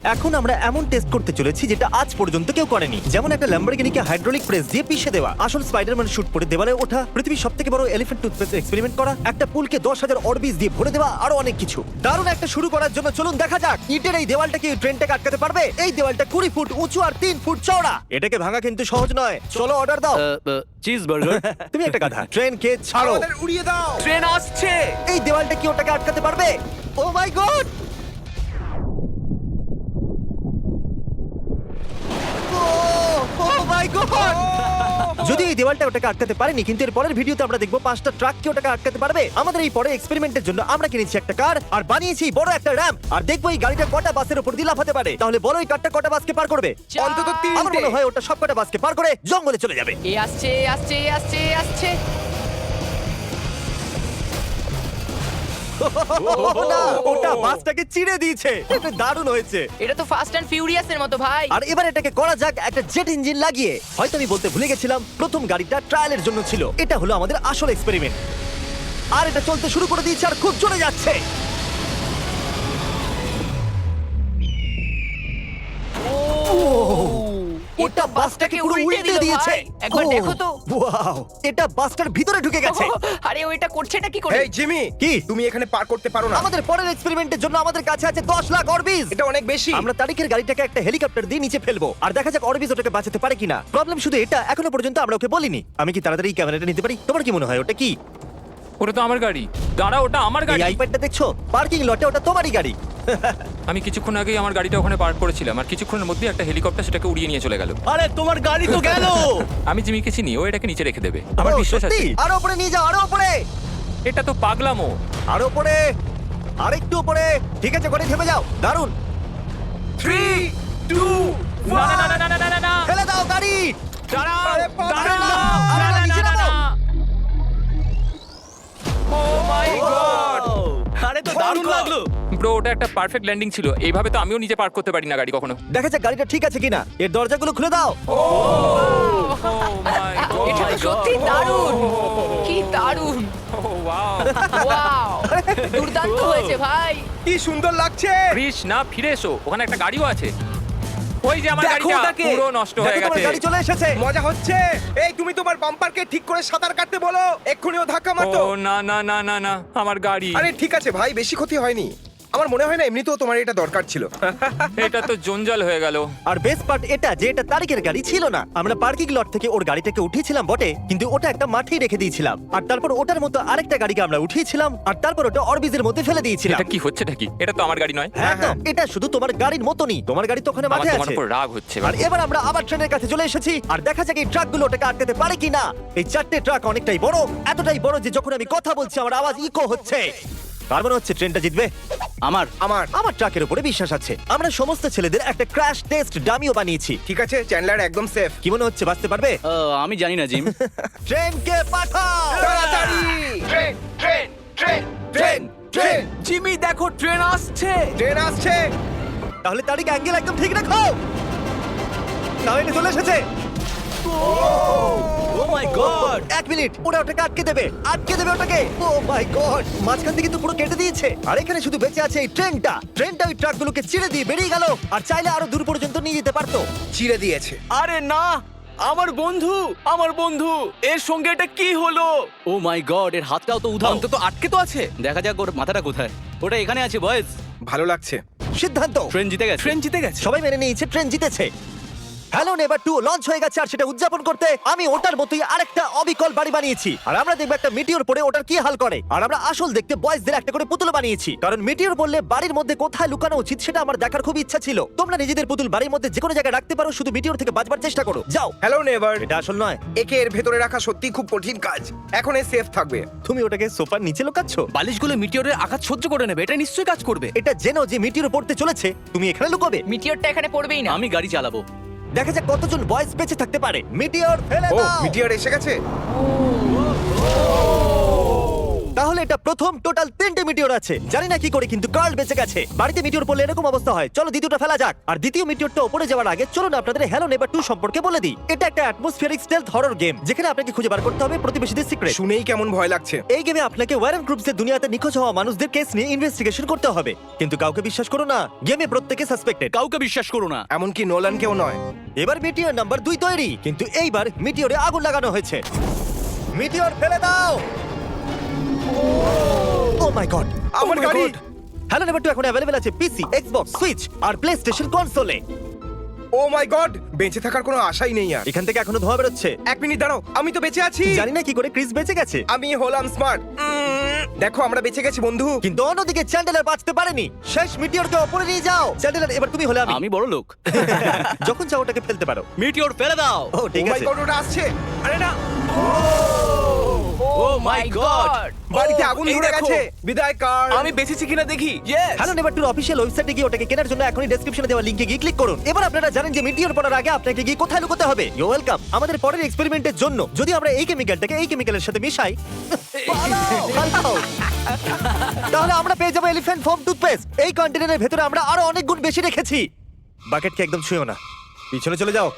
এখন আমরা এমন টেস্ট করতে চলেছি যেটা আজ পর্যন্ত কেউ করেনি, যেমন একটা ল্যাম্বরগিনিকে হাইড্রোলিক প্রেস দিয়ে পিষে দেওয়া, আসল স্পাইডারম্যান শুট পরে দেওয়ালে ওঠা, পৃথিবীর সবথেকে বড় এলিফ্যান্ট টুথপেস্ট এক্সপেরিমেন্ট করা, একটা পুলকে 10,000 অরবিস দিয়ে ভরে দেওয়া, আরো অনেক কিছু। দারুণ একটা শুরু করার জন্য চলুন দেখা যাক ইটের এই দেওয়ালটা কি ট্রেনটাকে আটকাতে পারবে। এই দেওয়ালটা 20 ফুট উঁচু আর 3 ফুট চওড়া। এটাকে ভাঙা কিন্তু সহজ নয়। চলো অর্ডার দাও। Cheese burger. তুমি একটা গাধা। ট্রেনকে ছাড়ো। আমাদের উড়িয়ে দাও। ট্রেন আসছে। এই দেওয়ালটা কি ওটাকে আটকাতে পারবে? ও মাই গড! যদি এই দেওয়ালটা ওটাকে আটকাতে পারেনি, কিন্তু এর পরের ভিডিওতে আমরা দেখবো 5টা ট্রাক কি ওটাকে আটকাতে পারবে। আমাদের এই পরের এক্সপেরিমেন্টের জন্য আমরা কিনেছি একটা কার আর বানিয়েছি বড় একটা র্যাম্প, আর দেখবো এই গাড়িটা কটা বাসের উপর দিয়ে লাফাতে পারে। তাহলে বলো এই কারটা কটা বাসকে পার করবে? অন্তত আমার 3টে। মনে হয় ওটা সব কটা বাসকে পার করে জঙ্গলে চলে যাবে। এ আসছে আসছে আসছে আসছে। না, ওটা বাসটাকে চিড়ে দিয়েছে। এটা দারুণ হয়েছে। এটা তো ফাস্ট অ্যান্ড ফিউরিয়াস এর মতো ভাই। আর এবার এটাকে করা যাক একটা জেট ইঞ্জিন লাগিয়ে। হয়তো আমি বলতে ভুলে গেছিলাম, প্রথম গাড়িটা ট্রায়ালের জন্য ছিল। এটা হলো আমাদের আসল এক্সপেরিমেন্ট। আর এটা চলতে শুরু করে দিয়েছে আর খুব জোরে যাচ্ছে। ওটা বাসটাকে পুরো উল্টে দিয়েছে। একবার ও, দেখো তো। ওয়াও, এটা বাসটার ভিতরে ঢুকে গেছে। আরে ওইটা করছেটা কি করে? এই জিমি, কি? তুমি এখানে পার করতে পারো না। আমাদের পরের এক্সপেরিমেন্টের জন্য আমাদের কাছে আছে 10 লাখ অরবিজ। এটা অনেক বেশি। আমরা তারিখের গাড়িটাকে একটা হেলিকপ্টার দিয়ে নিচে ফেলবো, আর দেখা যাক অরবিজ ওটাকে বাঁচাতে পারে কিনা। প্রবলেম শুধু এটা, এখনো পর্যন্ত আমরা ওকে বলিনি। আমি কি তাড়াতাড়ি এই ক্যামেরাটা নিতে পারি? তোমার কি মনে হয় ওটা কি? ওটা তো আমার গাড়ি। দাঁড়া, ওটা আমার এই গাড়ি। আইপ্যাডটা দেখছো? পার্কিং লটে ওটা তোমারই গাড়ি। আমি কিছুক্ষণ আগেই আমার গাড়িটা ওখানে পার্ক করেছিলাম, আর কিছুক্ষণের মধ্যে একটা হেলিকপ্টার সেটাকে উড়িয়ে নিয়ে চলে গেল। আরে তোমার গাড়ি তো গেল। আমি জিমিকে চিনি, ও এটাকে নিচে রেখে দেবে। আমার ও, বিশ্বাস সত্যি? আছে। আরো উপরে নিয়ে যাও, আরো উপরে, এটা তো পাগলামো। আরো উপরে, আরেকটু উপরে। ঠিক আছে, গাড়ি থেমে যাও। দারুণ। 3 2 না না না না না না না না। ফেলে দাও গাড়ি। দাঁড়াও, আরে বাবা, দাঁড়াও। না, আরে না, না, না, নিচে না, নামো। না। Oh my God! আরে তো দারুণ লাগলো। ব্রো, ওটা একটা পারফেক্ট ল্যান্ডিং ছিল। এইভাবে তো আমিও নিজে পার্ক করতে পারি না গাড়ি কখনো। দেখা যাক গাড়িটা ঠিক আছে কিনা। এর দরজাগুলো খুলে দাও। Oh my God! এটা তো সত্যি দারুণ। কি দারুণ। Oh, wow! ওয়াও, দুর্দান্ত হয়েছে ভাই। কি সুন্দর লাগছে। কৃষ, না, ফিরে এসো। ওখানে একটা গাড়িও আছে। ওই যে আমার দেখো গাড়িটা ওটাকে। পুরো নষ্ট হয়ে দেখো তোমার গেছে। গাড়ি চলে এসেছে। মজা হচ্ছে। এই তুমি তোমার বাম্পারকে ঠিক করে সাঁতার কাটতে বলো, এক্ষুনি ও ধাক্কা মারতো। ও না না না না না, আমার গাড়ি। আরে ঠিক আছে ভাই, বেশি ক্ষতি হয়নি। আমার মনে হয় না এমনিতেও তোমার এটা দরকার ছিল। এটা তো জঞ্জাল হয়ে গেল। আর বেস্ট পার্ট এটা যে এটা তারিখের গাড়ি ছিল না। আমরা পার্কিং লট থেকে ওর গাড়িটাকে উঠিয়েছিলাম বটে, কিন্তু ওটা একটা মাঠেই রেখে দিয়েছিলাম। আর তারপর ওটার মতো আরেকটা গাড়িকে আমরা উঠিয়েছিলাম, আর তারপর ওটা অরবিজের মধ্যে ফেলে দিয়েছিলাম। এটা কি হচ্ছেটা কি? এটা তো আমার গাড়ি নয়। হ্যাঁ, একদম। এটা শুধু তোমার গাড়ির মতনই। তোমার গাড়ি তো ওখানে আমার মাঠে তোমার আছে। উপর রাগ হচ্ছে। আর এবার আমরা আবার ট্রেনের কাছে চলে এসেছি, আর দেখা যাক এই ট্রাকগুলো ওটাকে আটকাতে পারে কিনা। এই 4টে ট্রাক অনেকটাই বড়, এতটাই বড় যে যখন আমি কথা বলছি আমার আওয়াজ ইকো হচ্ছে। তার মানে হচ্ছে ট্রেনটা জিতবে। আমার আমার ট্রাকের উপরে বিশ্বাস আছে। আমরা সমস্ত ছেলেদের একটা ক্র্যাশ টেস্ট ডামিও বানিয়েছি। ঠিক আছে, চ্যান্ডলার একদম সেফ। কি মনে হচ্ছে বাঁচতে পারবে? আমি জানি না জিম। ট্রেনকে পাঠাও। তাড়াতাড়ি। Train train train train train Jimmy দেখো, ট্রেন আসছে। ট্রেন আসছে। তাহলে তারিখ অ্যাঙ্গেল একদম ঠিক রাখো। তাহলে চলে এসেছে। ও মাই গড! 1 মিনিট, ওরা ওটাকে আটকে দেবে ওটাকে। ও মাই গড! মাঝখান থেকে তো পুরো কেটে দিয়েছে। আর এখানে শুধু বেঁচে আছে এই ট্রেনটা ওই ট্রাকগুলোকে চিড়ে দিয়ে বেরিয়ে গেল, আর চাইলে আরো দূর পর্যন্ত নিয়ে যেতে পারতো। চিড়ে দিয়েছে। আরে না, আমার বন্ধু, এর সঙ্গে এটা কি হলো? ও মাই গড, এর হাতটাও তো উধাও। অন্তত আটকে তো আছে। দেখা যাক ওর মাথাটা কোথায়। ওটা এখানে আছে বয়েজ। ভালো লাগছে। সিদ্ধান্ত, ট্রেন জিতে গেছে। সবাই মেনে নিয়েছে ট্রেন জিতেছে। হ্যালো নেভার 2 লঞ্চ হয়ে গেছে, আর সেটা উদযাপন করতে আমি ওটার মতোই আরেকটা অবিকল বাড়ি বানিয়েছি। আর আমরা দেখবো একটা মিটিওর পড়ে ওটার কি হাল করে। আর আমরা আসল দেখতে বয়েজদের একটা করে পুতুল বানিয়েছি, কারণ মিটিওর পড়লে বাড়ির মধ্যে কোথায় লুকানো উচিত সেটা আমার দেখার খুব ইচ্ছা ছিল। তোমরা নিজেদের পুতুল বাড়ির মধ্যে যে কোনো জায়গায় রাখতে পারো, শুধু মিটিওর থেকে বাঁচবার চেষ্টা করো। যাও। Hello never. এটা আসল নয়। একে এর ভেতরে রাখা সত্যি খুব কঠিন কাজ। এখন এ সেফ থাকবে। তুমি ওটাকে সোফার নিচে লুকাচ্ছ। বালিশগুলো মিটিওরের আঘাত সহ্য করে নেবে। এটা নিশ্চয়ই কাজ করবে। এটা জেনো যে মিটিওর পড়তে চলেছে, তুমি এখানে লুকোবে। মিটিওরটা এখানে পড়বেই না। আমি গাড়ি চালাবো। দেখা যাক কতজন বয়েজ বেঁচে থাকতে পারে। মিটিওর ফেলে ও দাও। মিটিওর এসে গেছে। তাহলে কার্ল, এটা প্রথম টোটাল 3টে মিটিওর আছে। জানি না কি করে, কিন্তু কার্ল বেঁচে গেছে। বাড়িতে মিটিওর পড়লে এরকম অবস্থা হয়। চলো দ্বিতীয়টা ফেলা যাক। আর দ্বিতীয় মিটিওরটা উপরে যাওয়ার আগে চলুন আপনাদের হ্যালো নেবার 2 সম্পর্কে বলে দিই। এটা একটা অ্যাটমসফিয়ারিক স্টেলথ হরর গেম, যেখানে আপনাকে খুঁজে বার করতে হবে প্রতিবেশীদের সিক্রেট। শুনেই কেমন ভয় লাগছে। এই গেমে আপনাকে ওয়ারেন গ্রুপসের দুনিয়াতে নিখোঁজ হওয়া মানুষদের কেস নিয়ে ইনভেস্টিগেশন করতে হবে। কিন্তু কাউকে বিশ্বাস করো না, গেমে প্রত্যেকে সাসপেক্টেড। কাউকে বিশ্বাস করো না। এমনকি নোলানকেও নয়। এবার মিটিওর নাম্বার 2 তৈরি, কিন্তু এইবার মিটিওরে আগুন লাগানো হয়েছে। মিটিওর ফেলে দাও। ও মাই গড, আমার গাড়ি। হ্যালো নেভার 2 এখন অ্যাভেলেবল আছে পিসি, Xbox, switch R PlayStation কনসোলে। O my god, বেঁচে থাকার কোনো আশাই নেই আর। এখান থেকে এখনো ধোঁয়া বেরোচ্ছে। 1 মিনিট দাঁড়াও, আমি তো বেঁচে আছি। জানি না কি করে ক্রিস বেঁচে গেছে, আমি হলাম স্মার্ট। দেখো আমরা বেঁচে গেছি বন্ধু। কিন্তু অন্যদিকে চ্যান্ডেলার বাঁচতে পারেনি। শেষ মিটিওরকে উপরে নিয়ে যাও। চ্যান্ডেলার, এবার তুমি হলে আমি বড় লোক। যখন চাও ওটাকে ফেলতে পারো। মিটিওর ফেলে দাও। ও ও ঠিক মাই আছে। গড, ওটা আসছে। আরে না, ও মাই গড। বাড়িতে আগুন এই ধরে দেখো। গেছে। বিদায় কার। আমি বেঁচেছি কিনা দেখি। ইয়েস। হ্যালো নেভার 2 অফিশিয়াল ওয়েবসাইটে গিয়ে ওটাকে কেনার জন্য এখনই ডেসক্রিপশনে দেওয়া লিংকে গিয়ে ক্লিক করুন। এবার আপনারা জানেন যে মিটিওর পড়ার আগে আপনাকে গিয়ে কোথায় লুকোতে হবে। You welcome. আমাদের পরের এক্সপেরিমেন্টের জন্য যদি আমরা এই কেমিক্যালটাকে এই কেমিক্যালের সাথে মিশাই, পালাও। তাহলে আমরা পেয়ে যাবো এলিফ্যান্ট ফোম টুথপেস্ট। এই কন্টেনারের ভেতরে আমরা আরো অনেক গুণ বেশি রেখেছি। বাকেটকে একদম ছুঁয়ো না, পিছনে চলে যাও।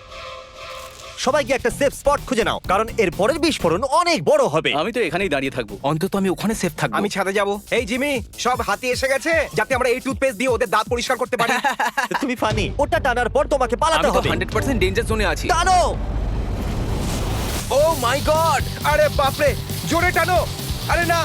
সবাইকে একটা সেফ স্পট খুঁজে নাও, কারণ এর পরের বিস্ফোরণ অনেক বড় হবে। আমি তো এখানেই দাঁড়িয়ে থাকবো। অন্তত আমি ওখানে সেফ থাকবো। আমি ছাদে যাব। এই জিমি, সব হাতি এসে গেছে যাতে আমরা এই টুথপেস্ট দিয়ে ওদের দাঁত পরিষ্কার করতে পারি। তুমি ফানি। ওটা টানার পর তোমাকে পালাতে আমি তো হবে। 100% ডেঞ্জার জোনে আছি। টানো। ও মাই গড, আরে বাপরে, জোরে টানো। আরে না,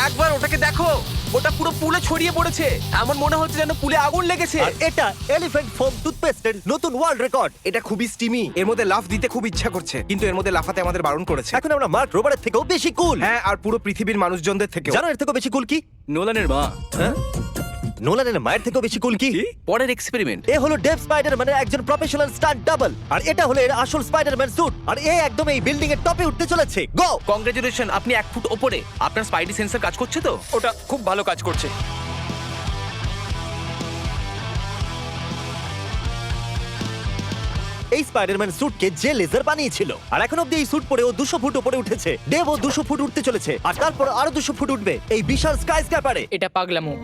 একবার ওটাকে দেখো, ওটা পুরো পুলে ছড়িয়ে পড়েছে। এমন মনে হচ্ছে যেন পুলে আগুন লেগেছে। আর এটা এলিফ্যান্ট ফোম টুথপেস্টের নতুন ওয়ার্ল্ড রেকর্ড। এটা খুবই স্টিমি। এর মধ্যে লাফ দিতে খুব ইচ্ছা করছে, কিন্তু এর মধ্যে লাফাতে আমাদের বারণ করেছে। এখন আমরা মার্ক রোবারের থেকেও বেশি কুল। হ্যাঁ, আর পুরো পৃথিবীর মানুষজনদের থেকে। জানো এর থেকেও বেশি কুল কি? নোলানের মা। হ্যাঁ? নোলানের মায়ের থেকেও বেশি কুল কি? পরের এক্সপেরিমেন্ট। এ হলো ডেভ স্পাইডারম্যানের একজন প্রফেশনাল স্টান্ট ডাবল, আর এটা হলো এর আসল স্পাইডারম্যান স্যুট। আর এ একদম এই বিল্ডিং এর টপে উঠতে চলেছে। গো! কংগ্রেচুলেশন, আপনি 1 ফুট ওপরে। আপনার স্পাইডি সেন্সর কাজ করছে তো? ওটা খুব ভালো কাজ করছে। এই স্পাইডারম্যান স্যুটকে যে লেজার বানিয়েছিল, আর এখন অব্দি এই স্যুট পরে ও 200 ফুট উপরে উঠেছে। ডেভ ও 200 ফুট উঠতে চলেছে, আর তারপর আরো 200 ফুট উঠবে এই বিশাল স্কাই স্ক্যাপারে। এটা পাগলামো।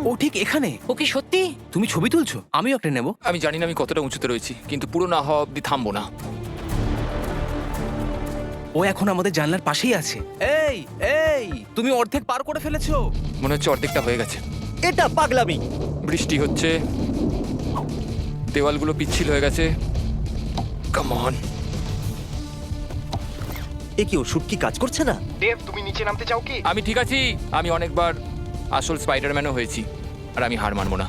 ও ঠিক এখানে। ও কি সত্যি? তুমি ছবি তুলছো? আমিও একটা নেব। আমি জানি না আমি কতটা উঁচুতে রয়েছি, কিন্তু পুরো না হওয়া অব্দি থামবো না। ও এখন আমাদের জানলার পাশেই আছে। এই এই, তুমি অর্ধেক পার করে ফেলেছো। মনে হচ্ছে অর্ধেকটা হয়ে গেছে। এটা পাগলামি। বৃষ্টি হচ্ছে, দেওয়ালগুলো পিচ্ছিল হয়ে গেছে। Come on. এ কি, ও শুট কি কাজ করছে না? দেব, তুমি নিচে নামতে চাও কি? আমি ঠিক আছি। আমি অনেকবার আসল স্পাইডারম্যানও হয়েছি, আর আমি হার মানবো না।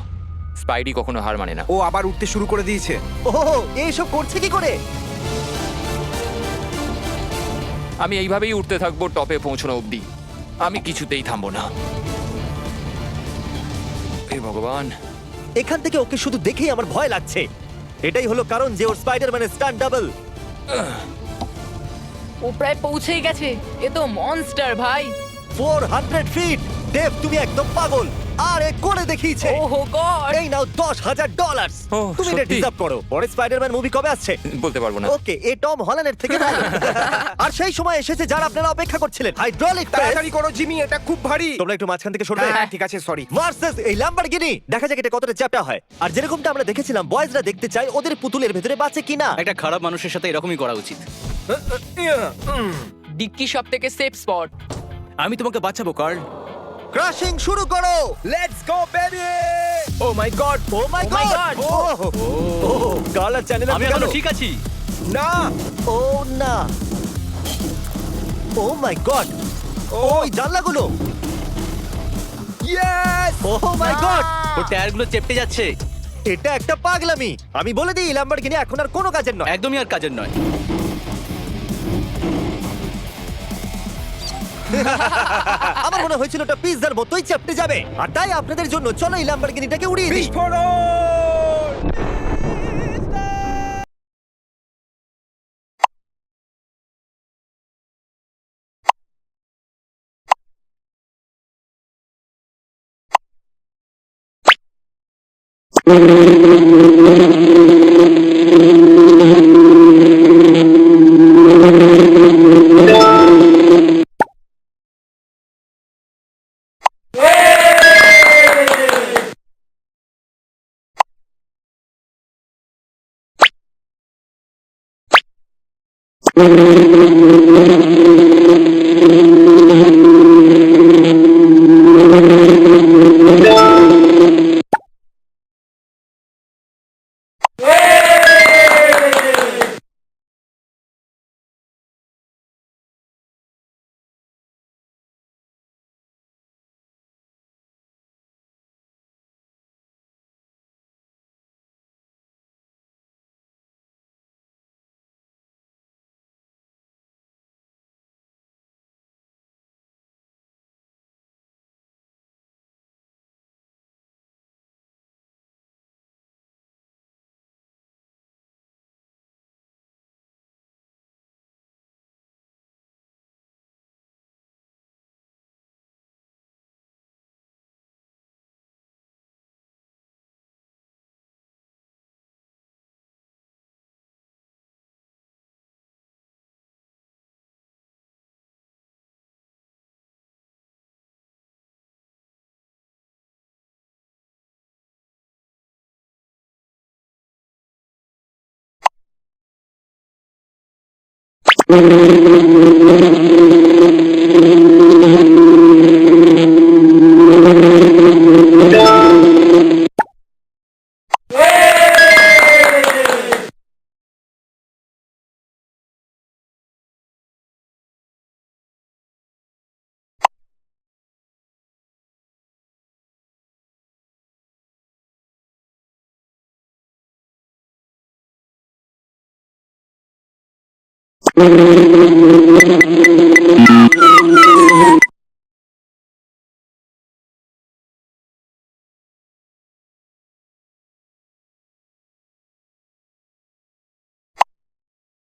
স্পাইডি কখনো হার মানে না। ও আবার উঠতে শুরু করে দিয়েছে। ও এইসব করছে কি করে? আমি এইভাবেই উঠতে থাকবো টপে পৌঁছানো অবধি। আমি কিছুতেই থামবো না। হে ভগবান। এখান থেকে ওকে শুধু দেখেই আমার ভয় লাগছে। এটাই হলো কারণ যে ওর স্পাইডারম্যানের স্টান্ট ডাবল। ও প্রায় পৌঁছেই গেছে। এ তো মনস্টার ভাই। 400 ফিট। ডেভ, তুমি একদম পাগল। আর এ করে দেখিয়েছে। ওহো গড। এই নাও $10,000। ও, তুমি এটা সত্যি? ডিজার্ভ করো। পরে স্পাইডারম্যান মুভি কবে আসছে? বলতে পারবো না। ওকে, এ টম হল্যান্ডের থেকে ভালো। আর সেই সময় এসেছে যারা আপনারা অপেক্ষা করছিলেন, হাইড্রোলিক প্রেস। তাড়াতাড়ি করো জিমি, এটা খুব ভারী। তোমরা একটু মাঝখান থেকে সরবে। হ্যাঁ ঠিক আছে, সরি। ভার্সেস এই ল্যাম্বরগিনি। দেখা যাক এটা কতটা চ্যাপ্টা হয়। আর যেরকমটা আমরা দেখেছিলাম, বয়েজরা দেখতে চায় ওদের পুতুলের ভেতরে বাঁচে কিনা। একটা খারাপ মানুষের সাথে এরকমই করা উচিত। ডিক্কি সব থেকে সেফ স্পট। আমি তোমাকে বাঁচাবো কার্ল। ক্রাশিং শুরু করো। Let's go baby. Oh my God, oh my my God. God! ও গালার চ্যানেল আমি গেল। এখনো ঠিক আছি। না। ও না। Oh my God. ওই জানলাগুলো। ইয়েস। O my god. ওর টায়ারগুলো চেপটে যাচ্ছে। এটা একটা পাগলামি। আমি বলে দিই, ল্যাম্বরগিনি এখন আর কোনো কাজের নয়। একদমই আর কাজের নয়। আমার মনে হয়েছিল ওটা পিৎজার মতোই চেপটে যাবে, আর তাই আপনাদের জন্য চলো এই ল্যাম্বরগিনিটাকে উড়িয়ে দিই। বিস্ফোরণ।